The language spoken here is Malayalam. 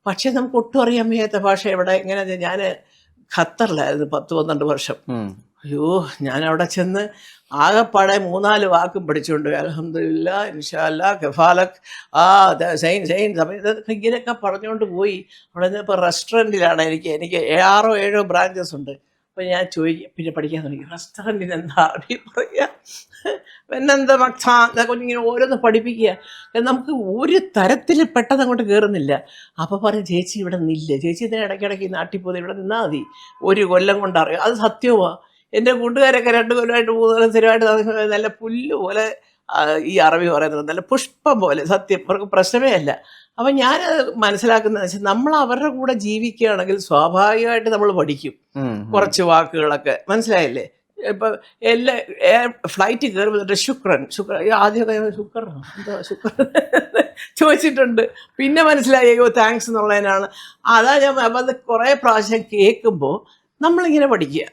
പക്ഷെ നമുക്ക് ഒട്ടും അറിയാൻ വയ്യാത്ത ഭാഷ എവിടെ എങ്ങനെ. ഞാൻ ഖത്തറിലായിരുന്നു 10-12 വർഷം. അയ്യോ, ഞാൻ അവിടെ ചെന്ന് ആകെപ്പാടെ 3-4 വാക്കും പഠിച്ചുകൊണ്ട് പോയി. അൽഹംദുലില്ലാ, ഇൻഷാ അല്ലാ, കഫാലക്, സൈൻ സൈൻ ഇതൊക്കെ ഇങ്ങനെയൊക്കെ പറഞ്ഞുകൊണ്ട് പോയി. അവിടെ നിന്ന് ഇപ്പോൾ റെസ്റ്റോറൻറ്റിലാണ്. എനിക്ക് 6-7 ബ്രാഞ്ചസ് ഉണ്ട്. അപ്പോൾ ഞാൻ ചോദിക്കും, പിന്നെ പഠിക്കാൻ തുടങ്ങി, റെസ്റ്റോറൻറ്റിന് എന്താ അറബി പറയുക, പിന്നെന്താ മക്സാ എന്നൊക്കെ ഇങ്ങനെ ഓരോന്ന് പഠിപ്പിക്കുക. നമുക്ക് ഒരു തരത്തിൽ പെട്ടെന്ന് അങ്ങോട്ട് കയറുന്നില്ല. അപ്പോൾ പറയും, ചേച്ചി ഇവിടെ നിന്നില്ല, ചേച്ചി ഇതിന് ഇടയ്ക്കിടയ്ക്ക് നാട്ടിൽ പോകുന്നത്, ഇവിടെ നിന്നാൽ മതി, 1 കൊല്ലം കൊണ്ട് അറിയാം. അത് സത്യമാണ്. എൻ്റെ കൂട്ടുകാരൊക്കെ 2 കൊല്ലമായിട്ട് 3 കൊല്ലം സ്ഥിരമായിട്ട് നല്ല പുല്ല് പോലെ ഈ അറബി പറയുന്നത്, നല്ല പുഷ്പം പോലെ. സത്യം, അവർക്ക് പ്രശ്നമേ അല്ല. അപ്പം ഞാൻ മനസ്സിലാക്കുന്നത് വെച്ചാൽ, നമ്മൾ അവരുടെ കൂടെ ജീവിക്കുകയാണെങ്കിൽ സ്വാഭാവികമായിട്ട് നമ്മൾ പഠിക്കും കുറച്ച് വാക്കുകളൊക്കെ. മനസ്സിലായില്ലേ? ഇപ്പം എല്ലാ ഫ്ലൈറ്റ് കയറുമ്പോൾ ശുക്രൻ ആദ്യമൊക്കെ ശുക്രനോ എന്തോ ശുക്രൻ ചോദിച്ചിട്ടുണ്ട്. പിന്നെ മനസ്സിലായി, അയ്യോ താങ്ക്സ് എന്നുള്ളതിനാണ്. അതാ ഞാൻ അപ്പം അത് കുറേ പ്രാവശ്യം കേൾക്കുമ്പോൾ നമ്മളിങ്ങനെ പഠിക്കുക.